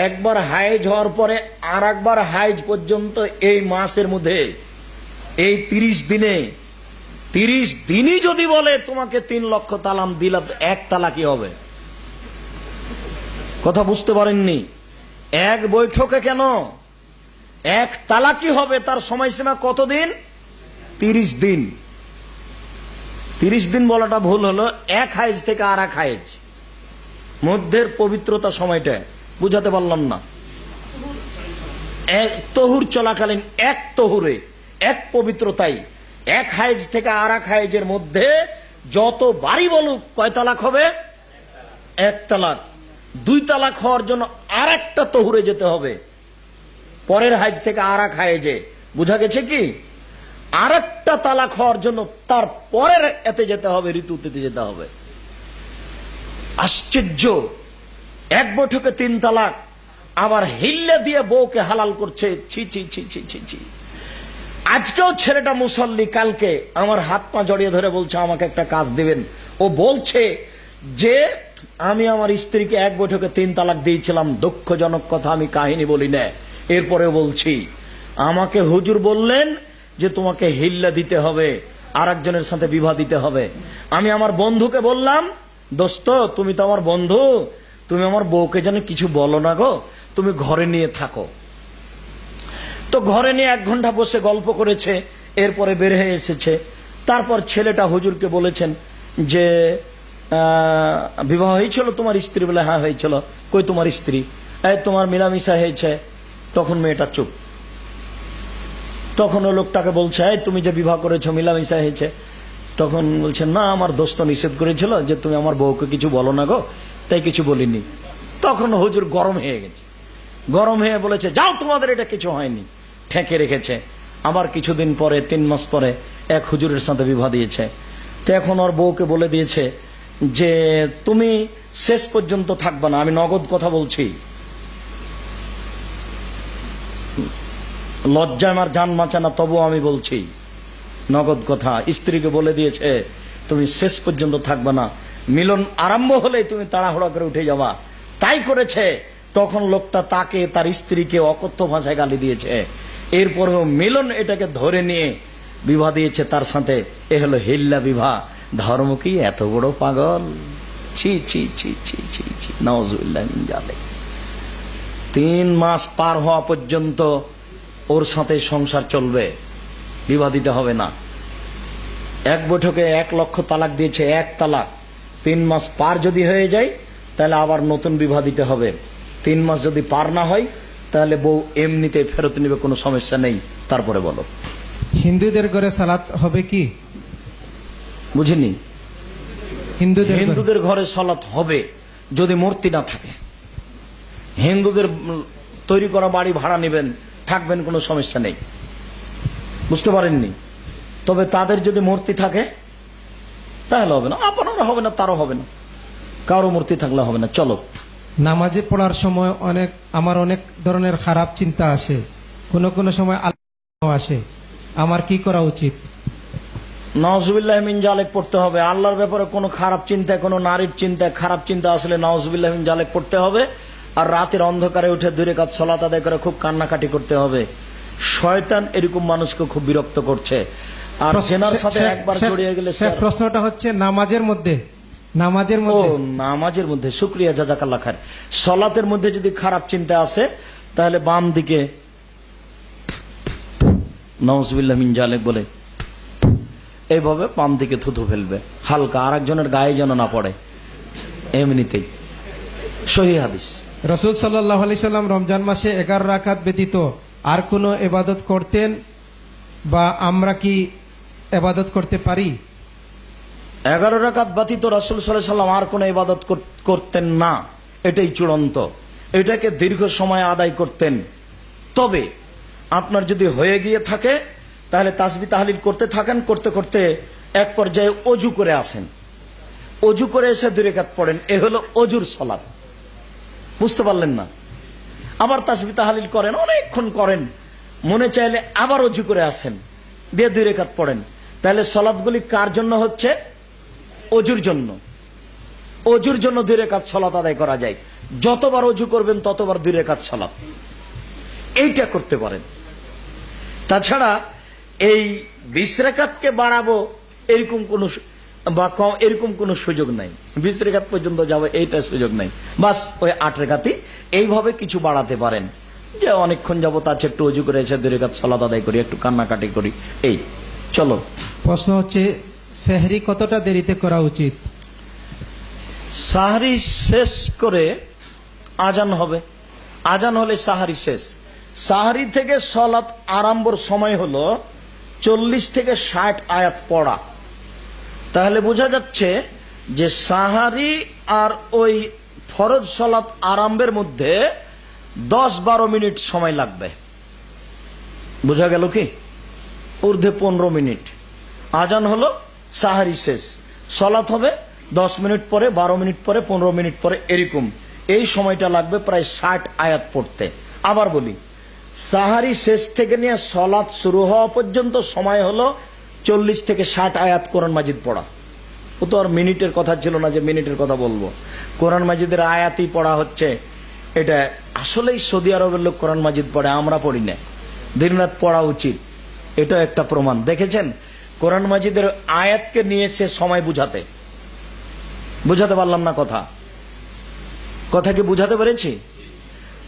একবার হাইজ হওয়ার পরে আর একবার হাইজ পর্যন্ত, এই মাসের মধ্যে, এই 30 দিনে 30 দিনই যদি বলে তোমাকে 3 লক্ষ তালাক দিলাম, 1 তালাকই হবে। কথা বুঝতে পারেননি? এক বৈঠকে কেন 1 তালাকই হবে। তার সময়সীমা কতদিন? 30 দিন। 30 দিন বলাটা ভুল হলো, 1 হাইজ থেকে আর 1 হাইজ মধ্যের পবিত্রতা সময়টা বুঝাতে পারলাম না। এক তহুর চলাকালীন, 1 তহুরে 1 পবিত্রতাই 1 হাইজ থেকে আর 1 হাইজের মধ্যে যত বাড়ি বলুক কয় তালাক হবে? 1 তালাক। 2 তালাক হওয়ার জন্য আর একটা তহুরে যেতে হবে, পরের হাইজ থেকে আর 1 হাইজে। বুঝা গেছে কি? আর একটা তালাক হওয়ার জন্য তার পরের এতে যেতে হবে, ঋতুতে যেতে হবে। আশ্চর্য! 1 বৈঠকে 3 তালাক, আবার হিল্লে দিয়ে বউকে হালাল করছে। ছি ছি ছি ছি ছি ছি। আজকেও ছেলেটা মুসল্লি, কালকে আমার হাত পা জড়িয়ে ধরে বলছে আমাকে একটা কাজ দিবেন। ও বলছে যে আমি আমার স্ত্রীকে 1 বৈঠকে 3 তালাক দিয়েছিলাম। দুঃখজনক কথা, আমি কাহিনী বলি না, এরপরে বলছি আমাকে হুজুর বললেন যে তোমাকে হিল্লা দিতে হবে, আর একজনের সাথে বিবাহ দিতে হবে। আমি আমার বন্ধুকে বললাম, দোস্ত তুমি তো আমার বন্ধু, তুমি আমার বউকে যেন কিছু বলো না গো, তুমি ঘরে নিয়ে থাকো। তো ঘরে নিয়ে 1 ঘন্টা বসে গল্প করেছে, এরপরে বের হয়ে এসেছে। তারপর ছেলেটা হুজুরকে বলেছেন যে বিবাহ হয়েছিল তোমার স্ত্রী? বলে হ্যাঁ হয়েছিল। কই তোমার স্ত্রী? এই তোমার মিলামিশা হয়েছে। তখন মেয়েটা চুপ। তখন ও লোকটাকে বলছে এই তুমি যে বিবাহ করেছো মিলামিশা হয়েছে? তখন বলছে না, আমার দোস্ত নিষেধ করেছিল যে তুমি আমার বউকে কিছু বলো না গো, তাই কিছু বলিনি। তখন হুজুর গরম হয়ে গেছে, গরম হয়ে বলেছে যাও, তোমাদের এটা কিছু হয়নি, ঠেকে রেখেছে। আবার কিছুদিন পরে 3 মাস পরে এক হুজুরের সাথে বিবাহ দিয়েছে। তো এখন ওর বউকে বলে দিয়েছে যে তুমি শেষ পর্যন্ত থাকবে না, আমি নগদ কথা বলছি, লজ্জা আমার জান বাঁচে না, তবুও আমি বলছি নগদ কথা। স্ত্রীকে বলে দিয়েছে তুমি শেষ পর্যন্ত থাকবে না, মিলন আরম্ভ হলেই তুমি তাড়াহুড়া করে উঠে যাবা। তাই করেছে। তখন লোকটা তাকে, তার স্ত্রীকে অকথ্য ভাষায় গালি দিয়েছে। এরপরেও মিলন এটাকে ধরে নিয়ে বিবাহ দিয়েছে তার সাথে। এ হলো হিল্লা বিবাহ। ধর্ম কি এত বড় পাগল! ছি ছি ছি ছি ছি ছি, নাউজুবিল্লাহ মিন যালিক। 3 মাস পার হওয়া পর্যন্ত ওর সাথে সংসার চলবে, বিবাহ দিতে হবে না। 1 বৈঠকে 1 লক্ষ তালাক দিয়েছে, 1 তালাক। 3 মাস পার যদি হয়ে যায় তাহলে আবার নতুন বিবাহ দিতে হবে। 3 মাস যদি পার না হয় তাহলে বউ এমনিতে ফেরত নেবে, কোনো সমস্যা নেই। তারপরে বলো, হিন্দুদের ঘরে সালাত হবে কি? বুঝিনি? হিন্দুদের হিন্দুদের ঘরে সালাত হবে যদি মূর্তি না থাকে। হিন্দুদের তৈরি করা বাড়ি ভাড়া নেবেন, থাকবেন, কোনো সমস্যা নেই। বুঝতে পারেননি? তবে তাদের যদি মূর্তি থাকে তাহলে হবে না, আপনারও হবে না, তারও হবে না, কারো মূর্তি থাকলে হবে না। চলো, নামাজে পড়ার সময় আমার অনেক ধরনের খারাপ চিন্তা আসে, কোনো সময় আল্লাহ আসে, আমার কি করা উচিত? নাউজুবিল্লাহ মিন জালিক পড়তে হবে। আল্লাহর ব্যাপারে কোনো খারাপ চিন্তা, কোনো নারীর চিন্তা, খারাপ চিন্তা আসলে নাউজুবিল্লাহ মিন জালিক পড়তে হবে। আর রাতের অন্ধকারে উঠে 2 রাকাত সালাত আদায় করে খুব কান্নাকাটি করতে হবে। শয়তান এরকম মানুষকে খুব বিরক্ত করছে। আর জেনার সাথে একবার জড়িয়ে গেলে, প্রশ্নটা হচ্ছে নামাজের মধ্যে, নামাজের মধ্যে শুকরিয়া, জাযাকাল্লাহ খায়ের। সালাতের মধ্যে যদি খারাপ চিন্তা আসে তাহলে বাম দিকে নাউজুবিল্লাহ মিন জালিক বলে এইভাবে বাম দিকে থুথু ফেলবে হালকা, আর একজনের গায়ে যেন না পড়ে, এমনিতেই। সহিহ হাদিস। রাসূল সাল্লাল্লাহু আলাইহি সাল্লাম রমজান মাসে 11 রাকাত ব্যতীত আর কোন ইবাদত করতেন, বা আমরা কি ইবাদত করতে পারি? 11 রাকাত ব্যতীত রাসূল সাল্লাল্লাহু আলাইহি সাল্লাম আর কোন ইবাদত করতেন না, এটাই চূড়ান্ত। এটাকে দীর্ঘ সময় আদায় করতেন। তবে আপনার যদি হয়ে গিয়ে থাকে তাহলে তাসবিহ তাহলিল করতে থাকেন, করতে করতে এক পর্যায়ে অজু করে আসেন, অজু করে এসে 2 রাকাত পড়েন। এ হলো অজুর সালাত। বুঝতে পারলেন না? আবার তাসবিহ তাহলিল করেন, অনেকক্ষণ করেন, মনে চাইলে আবার অজু করে আসেন, দিয়ে 2 রাকাত পড়েন। তাহলে সালাতগুলি কার জন্য হচ্ছে? অজুর জন্য। অজুর জন্য 2 রাকাত সালাত আদায় করা যায়। যতবার অজু করবেন ততবার 2 রাকাত সালাত, এইটা করতে পারেন। তাছাড়া এই 20 রাকাতকে বাড়াবো এরকম কোন বা কম এরকম কোন সুযোগ নাই, 20 রেখাত পর্যন্ত যাবে এইটা সুযোগ নাই, বাস ওই 8 রেখাতই এইভাবে কিছু বাড়াতে পারেন, যে অনেকক্ষণ যাবত আছে একটু অজু করে এসে 2 রেখাত সালাত আদায় করি, একটু কান্নাকাটি করি, এই চলো। প্রশ্ন হচ্ছে সেহরি কতটা দেরিতে করা উচিত? সাহারি শেষ করে আজান হবে, আজান হলে সাহারি শেষ। সাহারি থেকে সালাত আরম্ভর সময় হলো 40 থেকে 60 আয়াত পড়া। তাহলে বোঝা যাচ্ছে যে সাহারি আর ওই ফরজ সালাত আরম্ভের মধ্যে 10-12 মিনিট সময় লাগবে। বোঝা গেল কি? ঊর্ধ্বে 15 মিনিট। আজান হলো, সাহারি শেষ, সালাত হবে 10 মিনিট পরে, 12 মিনিট পরে, 15 মিনিট পরে, এরকম এই সময়টা লাগবে প্রায় 60 আয়াত পড়তে। আবার বলি, সাহারি শেষ থেকে নিয়ে সালাত শুরু হওয়া পর্যন্ত সময় হলো 40 থেকে 60 আয়াত কোরআন মাজিদ পড়া। ও তো আর মিনিটের কথা ছিল না যে মিনিটের কথা বলবো, কোরআন মাজিদের আয়াতই পড়া হচ্ছে। এটা আসলেই সৌদি আরবের লোক কোরআন মাজিদ পড়ে, আমরা পড়ি না, দিনরাত পড়া উচিত, এটা একটা প্রমাণ। দেখেছেন কোরআন মাজিদের আয়াতকে নিয়ে সে সময় বুঝাতে পারলাম না, কথা কি বুঝাতে পেরেছি?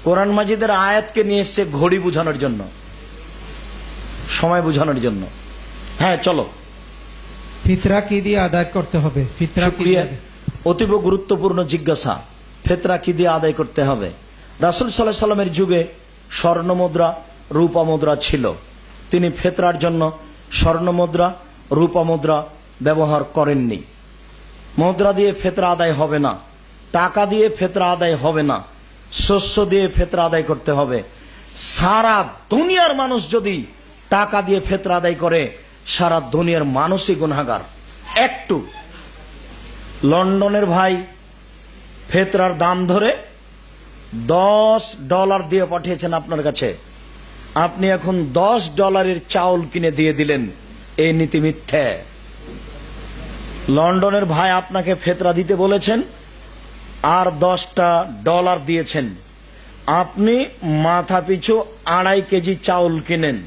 কোরআন মাজিদের আয়াতকে নিয়ে এসছে ঘড়ি বুঝানোর জন্য, সময় বুঝানোর জন্য। হ্যাঁ চলো। ফিতরা কি দিয়ে আদায় করতে হবে? ফিতরা কি দিয়ে? অতীব গুরুত্বপূর্ণ জিজ্ঞাসা। ফিতরা কি দিয়ে আদায় করতে হবে? রাসূল সাল্লাল্লাহু আলাইহি সাল্লামের যুগে স্বর্ণ মুদ্রা, রূপা মুদ্রা ছিল। তিনি ফিতরার জন্য স্বর্ণ মুদ্রা, রূপা মুদ্রা ব্যবহার করেননি। মুদ্রা দিয়ে ফিতরা আদায় হবে না, টাকা দিয়ে ফিতরা আদায় হবে না, শস্য দিয়ে ফিতরা আদায় করতে হবে। সারা দুনিয়ার মানুষ যদি টাকা দিয়ে ফিতরা আদায় করে, সারা দুনিয়ার মানুষই গুনাহগার। একটু লন্ডনের ভাই ফিতরার দাম ধরে $10 দিয়ে পাঠিয়েছেন আপনার কাছে, আপনি এখন $10 চাউল কিনে দিয়ে দিলেন, এই নীতি মিথ্যে। লন্ডনের ভাই আপনাকে ফিতরা দিতে বলেছেন আর $10 দিয়েছেন, আপনি মাথা পিছু 2.5 কেজি চাউল কিনেন,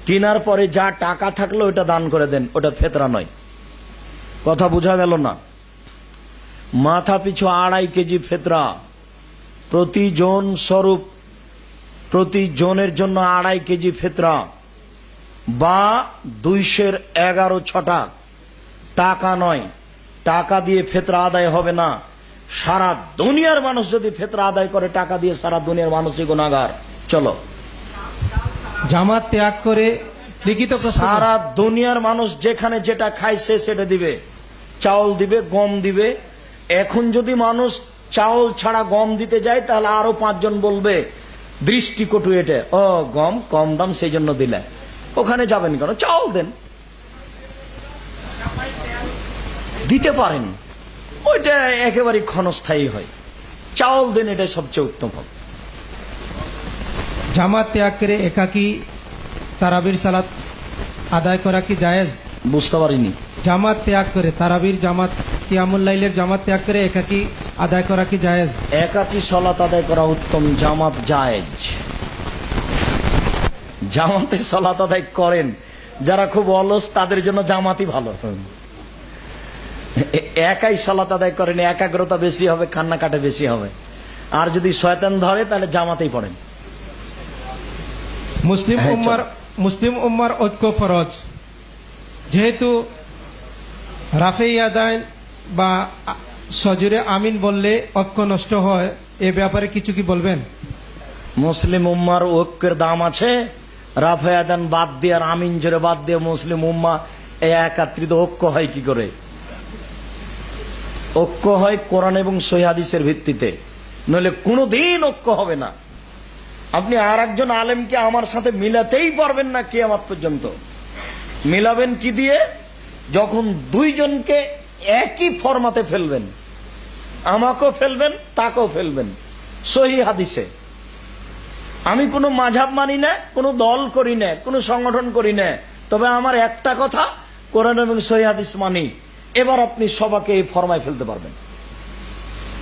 কেনার পরে যা টাকা থাকলো ওটা দান করে দেন, ওটা ফিতরা নয়। কথা বোঝা গেল না? মাথা পিছু 2.5 কেজি ফিতরা, প্রতি জন স্বরূপ, প্রতি জনের জন্য 2.5 কেজি ফিতরা, বা 211 ছটা, টাকা নয়। টাকা দিয়ে ফিতরা আদায় হবে না। সারা দুনিয়ার মানুষ যদি ফিতরা আদায় করে টাকা দিয়ে, সারা দুনিয়ার মানুষই গুনাহগার। চলো। জামাত ত্যাগ করে লিখিত সারা দুনিয়ার মানুষ যেখানে যেটা খায় সে সেটা দিবে, চাউল দিবে, গম দিবে। এখন যদি মানুষ চাউল ছাড়া গম দিতে যায়, তাহলে আরো 5 জন বলবে দৃষ্টিকটু এটা, ও গম কম দাম সেই জন্য দিলে। ওখানে যাবেন কেন? চাউল দেন, দিতে পারেন, ওইটা একেবারে ক্ষণস্থায়ী হয়। চাউল দেন, এটা সবচেয়ে উত্তম হবে। জামাত ত্যাগ করে একাকী তারাবির সালাত আদায় করা কি জায়েজ? বুঝতে পারিনি। জামাত ত্যাগ করে, তারাবির জামাত, কিয়ামুল লাইলের জামাত ত্যাগ করে একাকী আদায় করা কি জায়েজ? একাকী সালাত আদায় করা উত্তম, জামাত জায়েজ। জামাতে সালাত আদায় করেন যারা খুব অলস, তাদের জন্য জামাতই ভালো। একাই সালাত আদায় করেন, একাগ্রতা বেশি হবে, কান্নাকাটা বেশি হবে। আর যদি শয়তান ধরে তাহলে জামাতেই পড়েন। মুসলিম উম্মার ঐক্য ফরজ। যেহেতু রাফে ইয়াদাইন বা সজুরে আমিন বললে ঐক্য নষ্ট হয়, এ ব্যাপারে কিছু কি বলবেন? মুসলিম উম্মার ঐক্যের দাম আছে। রাফে ইয়াদাইন বাদ দিয়ে আর আমিন জোরে বাদ দিয়ে মুসলিম উম্মা একাত্রিত ঐক্য হয় কি করে? ঐক্য হয় কোরআন এবং সহিহ হাদিসের ভিত্তিতে, নইলে কোনদিন ঐক্য হবে না। আপনি আর একজন আলেমকে আমার সাথে মিলাতেই পারবেন না কিয়ামত পর্যন্ত। মিলাবেন কি দিয়ে? যখন 2 জনকে একই ফরমাতে ফেলবেন, আমাকেও ফেলবেন, তাকেও ফেলবেন, সহিহ হাদিসে। আমি কোনো মাযহাব মানি না, কোনো দল করি না, কোনো সংগঠন করি না, তবে আমার একটা কথা, কোরআন এবং সহিহ হাদিস মানি। এবার আপনি সবাইকে এই ফরমায় ফেলতে পারবেন।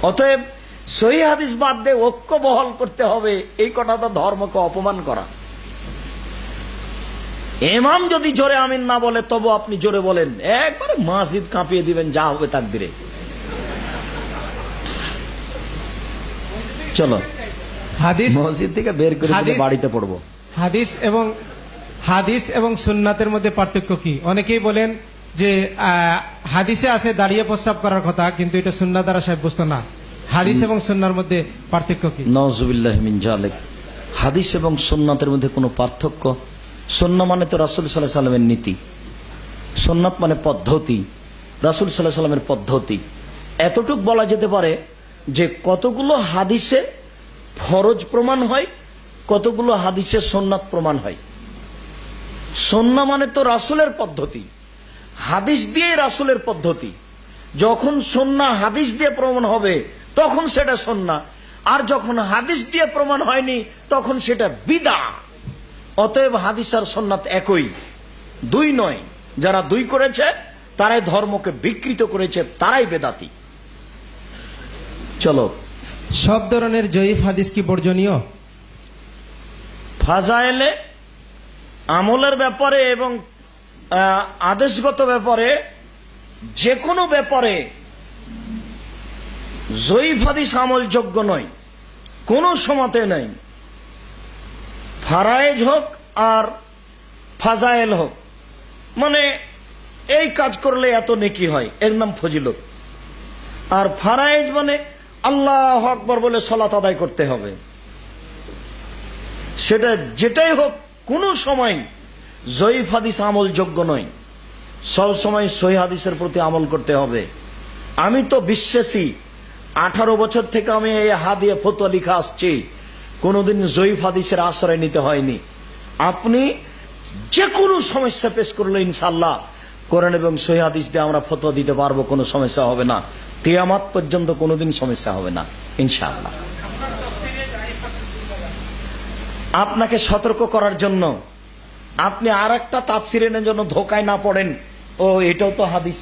অতএব সহিহ হাদিস বাদ দিয়ে ঐক্য বহাল করতে হবে, এই কথাটা ধর্মকে অপমান করা। ইমাম যদি জোরে আমিন না বলে তবু আপনি জোরে বলেন, একবারে মসজিদ কাঁপিয়ে দিবেন, যা হবে তাকবীরে। চলো হাদিস মসজিদ থেকে বের করে দিলে হাদিস- বাড়িতে পড়বো। হাদিস এবং সুন্নাতের মধ্যে পার্থক্য কি? অনেকেই বলেন যে হাদিসে আছে দাঁড়িয়ে প্রস্রাব করার কথা, কিন্তু এটা সুন্নাহ দ্বারা সাব্যস্ত না। হাদিস এবং সুন্নাহর মধ্যে পার্থক্য কি? নাউযুবিল্লাহি মিন যালিক। হাদিস এবং সুন্নাতের মধ্যে কোনো পার্থক্য? সুন্নাহ মানে তো রাসূল সাল্লাল্লাহু আলাইহি সাল্লামের নীতি, সুন্নাত মানে পদ্ধতি, রাসূল সাল্লাল্লাহু আলাইহি সাল্লামের পদ্ধতি। এতটুক বলা যেতে পারে যে কতগুলো হাদিসে ফরজ প্রমাণ হয়, কতগুলো হাদিসে সুন্নাত প্রমাণ হয়। সুন্নাহ মানে তো রাসূলের পদ্ধতি, হাদিস দিয়ে রাসূলের পদ্ধতি। যখন সুন্নাহ হাদিস দিয়ে প্রমাণ হবে তখন সেটা সুন্নাহ, আর যখন হাদিস দিয়ে প্রমাণ হয়নি তখন সেটা বিদআহ। অতএব হাদিস আর সুন্নাত একই, দুই নয়। যারা দুই করেছে তারাই ধর্মকে বিকৃত করেছে, তারাই বেদাতি। চলো, সব ধরনের জয়ীফ হাদিস কি বর্জনীয়? ফাজায়েলে আমলের ব্যাপারে এবং আদেশগত ব্যাপারে, যে কোনো ব্যাপারে জয়ীফ হাদিস আমলযোগ্য নয়, কোনো সমাতে নাই। ফারায়েজ হোক আর ফাজায়েল হোক, মানে এই কাজ করলে এত নেকি হয়, এর নাম ফজিলত। আর ফারায়েজ মানে আল্লাহু আকবার বলে সালাত আদায় করতে হবে, সেটা যেটাই হোক কোনো সময় জয়ীফ হাদিস আমলযোগ্য নয়। সব সময় সহিহ হাদিসের প্রতি আমল করতে হবে। আমি তো বিশ্বাসী, 18 বছর থেকে আমি এই হাত দিয়ে ফতোয়া লিখা আসছি, কোনোদিন জয়ীফ হাদিসের আশ্রয় নিতে হয়নি। আপনি যে কোনো সমস্যা পেশ করলে ইনশাআল্লাহ কোরআন এবং সহিহ হাদিস দিয়ে আমরা ফতোয়া দিতে পারবো, কোনো সমস্যা হবে না। কিয়ামত পর্যন্ত কোনোদিন সমস্যা হবে না ইনশাআল্লাহ। আপনাকে সতর্ক করার জন্য, আপনি আর একটা তাফসীর এর জন্য ধোকায় না পড়েন, ও এটাও তো হাদিস,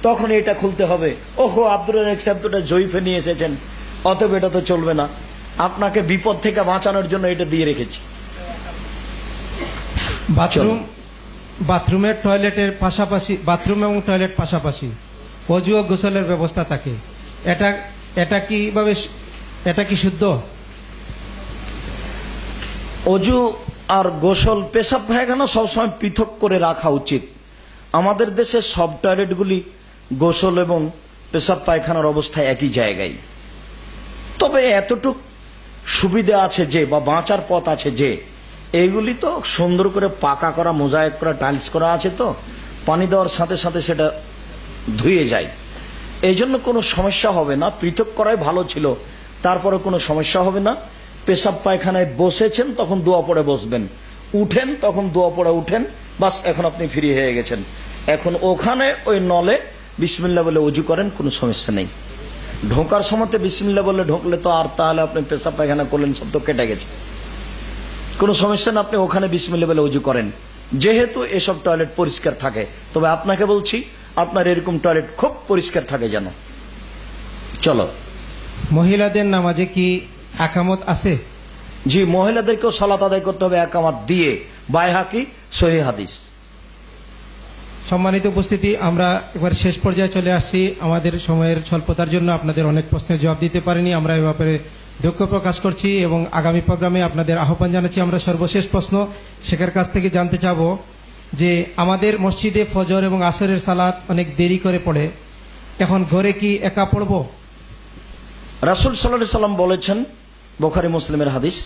তখন এটা খুলতে হবে, ওহো আব্দুর রাজ্জাক সাহেব তো এটা জয়ীফে নিয়ে এসেছেন, অতএব এটা তো চলবে না। আপনাকে বিপদ থেকে বাঁচানোর জন্য এটা দিয়ে রেখেছি। বাথরুমের টয়লেটের পাশাপাশি, বাথরুম এবং টয়লেট পাশাপাশি ওযু ও গোসলের ব্যবস্থা থাকে, এটা কি শুদ্ধ? অজু আর গোসল, পেশাব পায়খানা সবসময় পৃথক করে রাখা উচিত। আমাদের দেশের সব টয়লেটগুলি গোসল এবং পেশাব পায়খানার অবস্থায় একই জায়গায়। তবে এতটুক সুবিধা আছে যে, বা বাঁচার পথ আছে যে, এইগুলি তো সুন্দর করে পাকা করা, মোজায়েক করা, টাইলস করা আছে, তো পানি দেওয়ার সাথে সাথে সেটা ধুয়ে যায়, এই জন্য কোনো সমস্যা হবে না। পৃথক করাই ভালো ছিল, তারপরে কোনো সমস্যা হবে না। পেশাব পায়খানায় বসেছেন তখন দোয়া পড়ে বসবেন, উঠেন তখন দোয়া পড়ে উঠেন, বাস এখন আপনি ফ্রি হয়ে গেছেন। এখন ওখানে ওই নলে বিসমিল্লাহ বলে ওযু করেন, কোনো সমস্যা নেই। ঢোকার সময়তে বিসমিল্লাহ বলে ঢোকলে তো আর তাহলে আপনি পেশাব পায়খানা করলেন, সব তো কেটে গেছে, কোনো সমস্যা না। আপনি ওখানে বিসমিল্লাহ বলে ওযু করেন, যেহেতু এসব টয়লেট পরিষ্কার থাকে। তবে আপনাকে বলছি, আপনার এরকম টয়লেট খুব পরিষ্কার থাকে যেন। চলো, মহিলাদের নামাজে কি একামত আছে? জি, মহিলাদেরকেও সালাত আদায় করতে হবে একামত দিয়ে, বাইহাকি সহিহ হাদিস। সম্মানিত উপস্থিতি, আমরা এবার শেষ পর্যায়ে চলে আসছি। আমাদের সময়ের স্বল্পতার জন্য আপনাদের অনেক প্রশ্নের জবাব দিতে পারিনি, আমরা এ ব্যাপারে দুঃখ প্রকাশ করছি এবং আগামী প্রোগ্রামে আপনাদের আহ্বান জানাচ্ছি। আমরা সর্বশেষ প্রশ্ন শেখের কাছ থেকে জানতে চাবো যে, আমাদের মসজিদে ফজর এবং আসরের সালাত অনেক দেরি করে পড়ে, এখন ঘরে কি একা পড়ব? রাসূল সাল্লাল্লাহু আলাইহি সাল্লাম বলেছেন, বুখারী মুসলিমের হাদিস,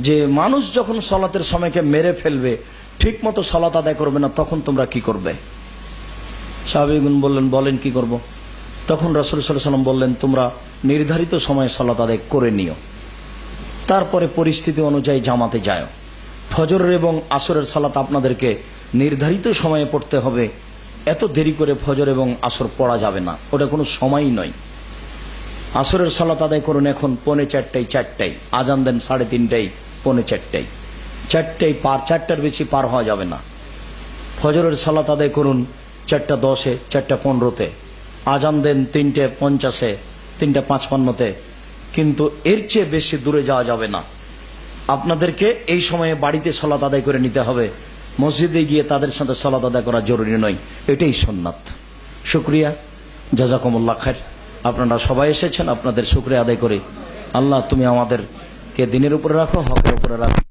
যে মানুষ যখন সালাতের সময়কে মেরে ফেলবে, ঠিক মতো সালাত আদায় করবে না, তখন তোমরা কি করবে? সাহাবীগণ বললেন, বলেন কি করব? তখন রাসূল সাল্লাল্লাহু আলাইহি সাল্লাম বললেন, তোমরা নির্ধারিত সময়ে সালাত আদায় করে নিও, তারপরে পরিস্থিতি অনুযায়ী জামাতে যাও। ফজরের এবং আসরের সালাত আপনাদেরকে নির্ধারিত সময়ে পড়তে হবে, এত দেরি করে ফজর এবং আসর পড়া যাবে না, ওটা কোনো সময়ই নয়। আসরের সালাত আদায় করুন এখন 3:45, 4টায়, আজান দেন 3:30, 4:45, 4টায় পার, 4টার বেশি পার হওয়া যাবে না। ফজরের সালাত আদায় করুন 4:10, 4:15, আজান দেন 3:50, 3:55, কিন্তু এর চেয়ে বেশি দূরে যাওয়া যাবে না। আপনাদেরকে এই সময়ে বাড়িতে সালাত আদায় করে নিতে হবে, মসজিদে গিয়ে তাদের সাথে সালাত আদায় করা জরুরি নয়, এটাই সুন্নাত। শুকরিয়া, জাযাকুমুল্লাহ খায়র। আপনারা সবাই এসেছেন, আপনাদের শুকরিয়া আদায় করে আল্লাহ তুমি আমাদেরকে দিনের উপরে রাখো, হকের উপরে রাখো।